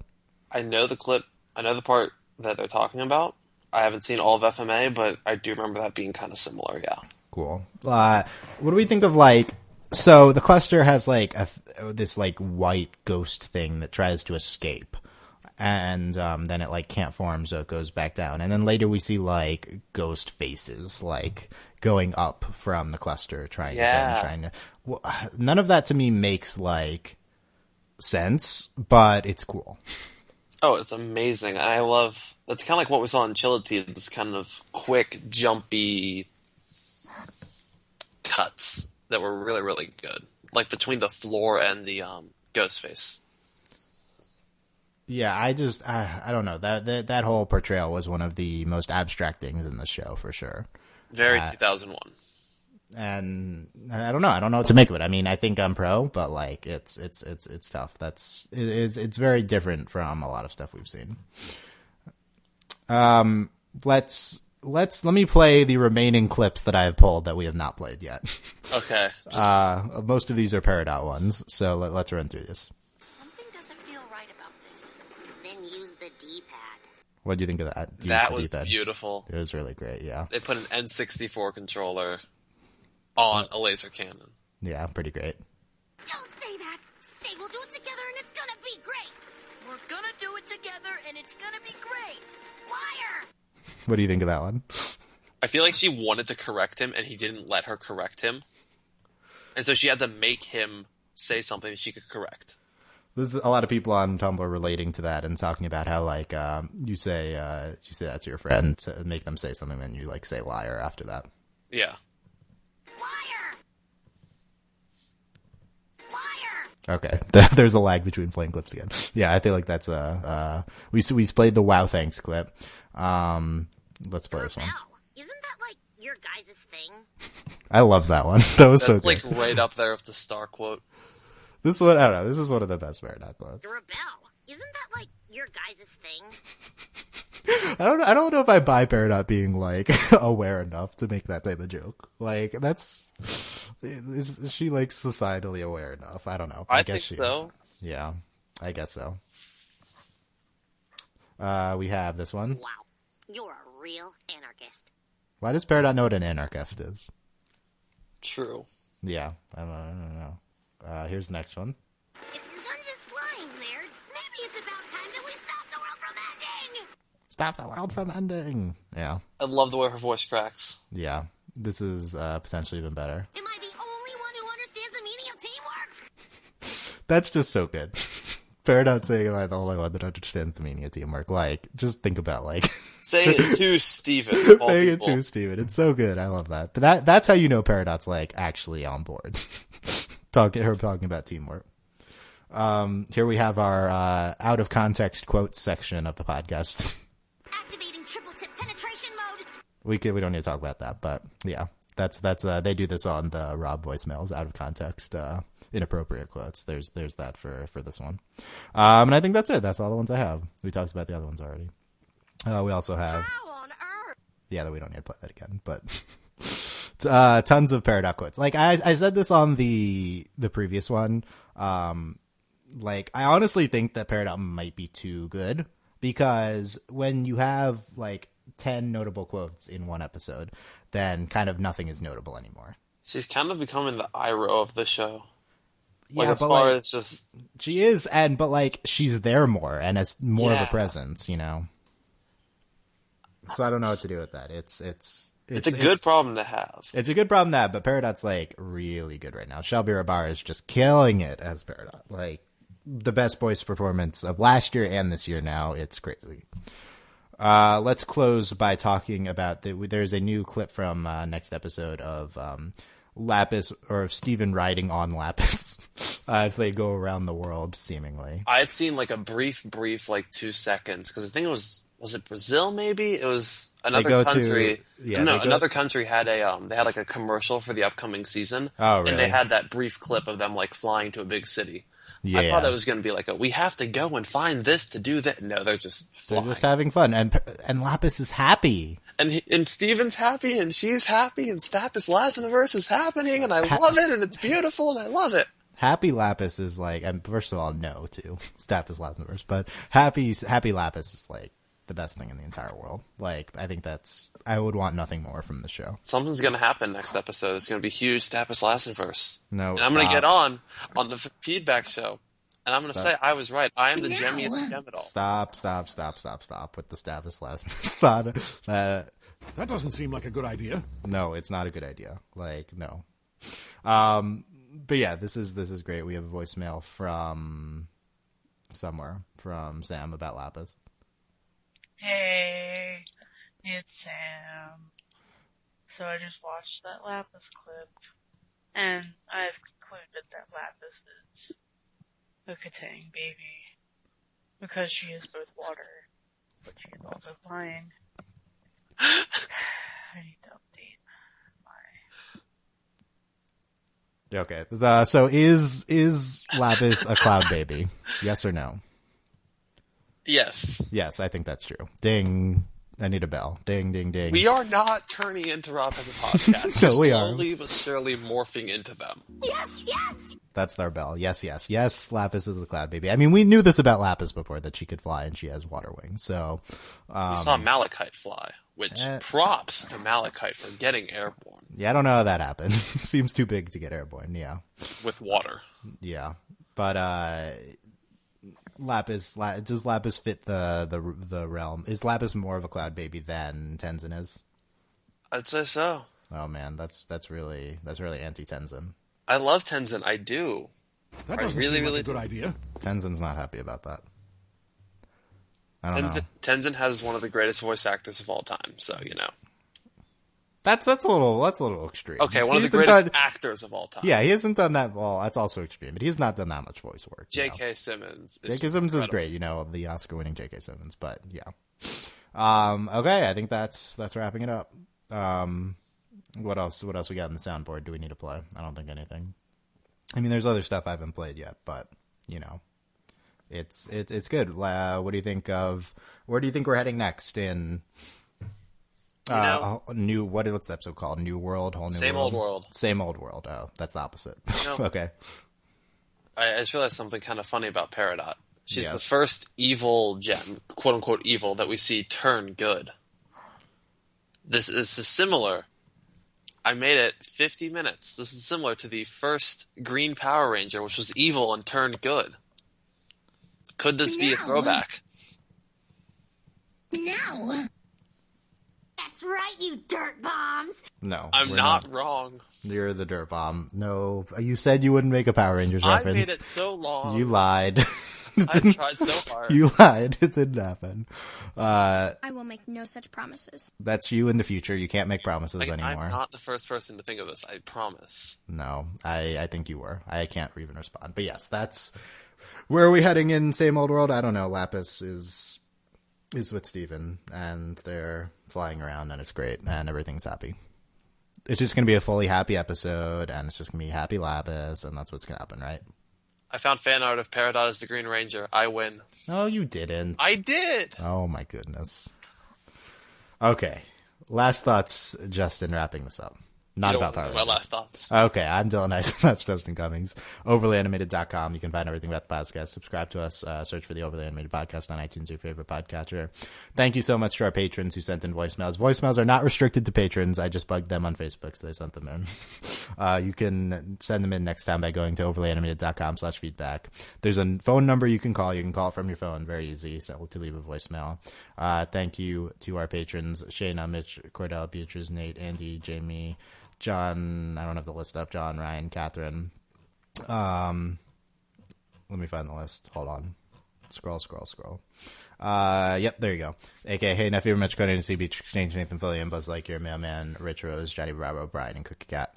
I know the clip. I know the part that they're talking about. I haven't seen all of FMA, but I do remember that being kind of similar. Yeah. Cool. What do we think of like? So the Cluster has like this like white ghost thing that tries to escape, and then it like can't form, so it goes back down. And then later we see like ghost faces like going up from the Cluster, trying to. Well, none of that to me makes like sense, but it's cool. Oh, it's amazing. I love. That's kind of like what we saw in Chillity. This kind of quick, jumpy cuts that were really, really good. Like between the floor and the ghost face. Yeah, I don't know. That whole portrayal was one of the most abstract things in the show for sure. Very 2001. And I don't know what to make of it. I mean, I think I'm pro, but like it's tough. It's very different from a lot of stuff we've seen. Let me play the remaining clips that I have pulled that we have not played yet. Okay. Most of these are Peridot ones, so let's run through this. Something doesn't feel right about this. Then use the D-pad. What do you think of that? That was beautiful. It was really great, yeah. They put an N64 controller on a laser cannon. Yeah, pretty great. Don't say that. Say we'll do it together and it's gonna be great. We're gonna do it together and it's gonna be great. Liar! What do you think of that one? I feel like she wanted to correct him, and he didn't let her correct him. And so she had to make him say something that she could correct. There's a lot of people on Tumblr relating to that and talking about how, like, you say that to your friend to make them say something, then you, like, say liar after that. Yeah. Liar! Okay, there's a lag between playing clips again. Yeah, I feel like that's we played the Wow Thanks clip. Let's play this one. Isn't that like your guys' thing? I love that one. That was so good. That's like right up there with the star quote. This one, I don't know. This is one of the best Peridot quotes. Rebel. Isn't that like your guys' thing? I don't know if I buy Peridot being like aware enough to make that type of joke. Like is she like societally aware enough? I don't know. I think so. Yeah, I guess so. We have this one. Wow, you're a real anarchist. Why does Peridot know what an anarchist is? true. Yeah, I don't know. Here's the next one. If you're done just lying there, maybe it's about time that we stop the world from ending! Stop the world from ending! Yeah. I love the way her voice cracks. Yeah. This is potentially even better. Am I the only one who understands the meaning of teamwork? That's just so good. Peridot saying, am I the only one that understands the meaning of teamwork? Like, just think about, like... Saying it to Steven. Of all saying it people. to Steven. It's so good. I love that. But that's how you know Peridot's, like, actually on board. talking about teamwork. Here we have our out-of-context quotes section of the podcast. Activating triple tip penetration mode! We don't need to talk about that, but yeah. That's they do this on the Rob voicemails, out of context, inappropriate quotes. There's that for this one. And I think that's it. That's all the ones I have. We talked about the other ones already. We also have... How on earth? Yeah, that we don't need to play that again, but... tons of Peridot quotes. Like, I said this on the previous one. Like, I honestly think that Peridot might be too good, because when you have, like, 10 notable quotes in one episode, then kind of nothing is notable anymore. She's kind of becoming the Iroh of the show. Like, Yeah, as but far like, as just... she is, but like, she's there more and has more of a Yeah. presence, you know? So I don't know what to do with that. It's It's a good problem to have. It's a good problem to have, but Peridot's, like, really good right now. Shelby Rabara is just killing it as Peridot. Like, the best voice performance of last year and this year now. It's crazy. Let's close by talking about there's a new clip from next episode of Lapis, or Steven riding on Lapis as they go around the world, seemingly. I had seen like a brief, like 2 seconds, because I think it was it Brazil maybe? It was another country. Another country had they had like a commercial for the upcoming season. Oh, really? And they had that brief clip of them like flying to a big city. Yeah. I thought it was going to be like we have to go and find this to do that. No, they're just flying. They're just having fun, and Lapis is happy. And Steven's happy, and she's happy, and Stapis Lazarus is happening, and I love it, and it's beautiful, and I love it. Happy Lapis is like, and first of all, no to Stapis Lazarus, but happy Lapis is like the best thing in the entire world. Like, I think I would want nothing more from the show. Something's going to happen next episode. It's going to be huge Stapis Lazarus. No, and I'm going to get on the feedback show, and I'm going to say I was right. I am the gemmiest gem at all. Stop with the Stapis Lazarus. That doesn't seem like a good idea. No, it's not a good idea. Like, no. But yeah, this is great. We have a voicemail from somewhere from Sam about Lapis. Hey, it's Sam. So I just watched that Lapis clip, and I've concluded that Lapis is a Katang baby, because she is both water, but she is also flying. I need to update my... Okay, so is Lapis a cloud baby? Yes or no? Yes. Yes, I think that's true. Ding. I need a bell. Ding, ding, ding. We are not turning into Rob as a podcast. No, we are. Slowly but surely morphing into them. Yes, yes! That's their bell. Yes, yes. Yes, Lapis is a cloud baby. I mean, we knew this about Lapis before, that she could fly and she has water wings. So, we saw Malachite fly, which props to Malachite for getting airborne. Yeah, I don't know how that happened. Seems too big to get airborne, yeah. With water. Yeah. But, does Lapis fit the realm? Is Lapis more of a cloud baby than Tenzin is? I'd say so. Oh man, that's really anti-Tenzin. I love Tenzin, I do. That doesn't seem like a good idea. Tenzin's not happy about that. I don't know. Tenzin has one of the greatest voice actors of all time, so you know. That's a little extreme. Okay, one of the greatest actors of all time. Yeah, he hasn't done that. Well, that's also extreme, but he's not done that much voice work. J.K. Simmons. J.K. Simmons is great, the Oscar-winning J.K. Simmons. But yeah, okay, I think that's wrapping it up. What else? What else we got in the soundboard? Do we need to play? I don't think anything. I mean, there's other stuff I haven't played yet, but it's good. What do you think of? Where do you think we're heading next in? What's the episode called? New World, whole new Same world? Old World. Same Old World. Oh, that's the opposite. Okay. I just realized something kind of funny about Peridot. She's the first evil gem, quote unquote evil, that we see turn good. This is similar. I made it 50 minutes. This is similar to the first Green Power Ranger, which was evil and turned good. Could this be a throwback? No. That's right, you dirt bombs. No, I'm not wrong. You're the dirt bomb. No, you said you wouldn't make a Power Rangers reference. I made it so long. You lied. I tried so hard. You lied. It didn't happen. I will make no such promises. That's you in the future. You can't make promises anymore. I'm not the first person to think of this. I promise. No, I think you were. I can't even respond. But yes, that's where are we heading in Same Old World? I don't know. Lapis is with Steven, and they're flying around, and it's great, and everything's happy. It's just going to be a fully happy episode, and it's just going to be happy Lapis, and that's what's going to happen, right? I found fan art of Peridot as the Green Ranger. I win. No, you didn't. I did! Oh, my goodness. Okay. Last thoughts, Justin, wrapping this up. Not about Power Rangers. My last thoughts. Okay, I'm Dylan Nice. That's Justin Cummings. Overlyanimated.com. You can find everything about the podcast. Subscribe to us. Search for the Overly Animated Podcast on iTunes, your favorite podcatcher. Thank you so much to our patrons who sent in voicemails. Voicemails are not restricted to patrons. I just bugged them on Facebook, so they sent them in. You can send them in next time by going to overlyanimated.com/feedback. There's a phone number you can call. You can call it from your phone. Very easy to leave a voicemail. Thank you to our patrons, Shayna, Mitch, Cordell, Beatrice, Nate, Andy, Jamie, John, I don't have the list up. John, Ryan, Catherine. Let me find the list. Hold on. Scroll. Yep, there you go. AKA, hey, nephew, Mitch, Cody, CB, Exchange, Nathan, Fillion, Buzz Lightyear, Mailman, Rich Rose, Johnny Bravo, Brian, and Cookie Cat.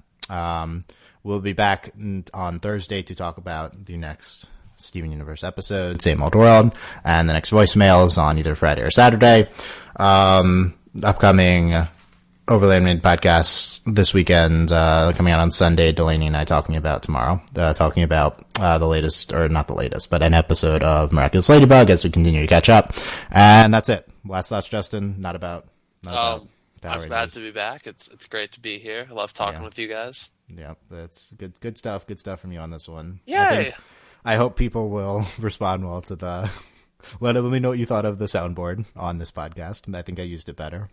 We'll be back on Thursday to talk about the next Steven Universe episode, Same Old World, and the next voicemails on either Friday or Saturday. Upcoming Overly Animated podcasts this weekend, coming out on Sunday. Delaney and I talking about tomorrow, talking about the latest, or not the latest, but an episode of Miraculous Ladybug as we continue to catch up. And that's it. Last thoughts, Justin. Not about I'm glad to be back. It's great to be here. I love talking with you guys. Yeah, that's good stuff. Good stuff from you on this one. Yay! I hope people will respond well to the. Let me know what you thought of the soundboard on this podcast. I think I used it better.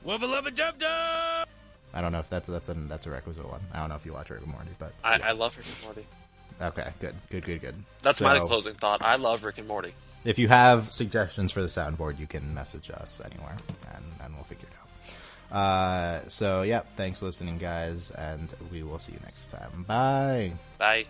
Wubba lubba dub dub! I don't know if that's a requisite one. I don't know if you watch Rick and Morty, but I love Rick and Morty. Okay, good. That's my closing thought. I love Rick and Morty. If you have suggestions for the soundboard, you can message us anywhere, and we'll figure it out. So yeah, thanks for listening, guys, and we will see you next time. Bye. Bye.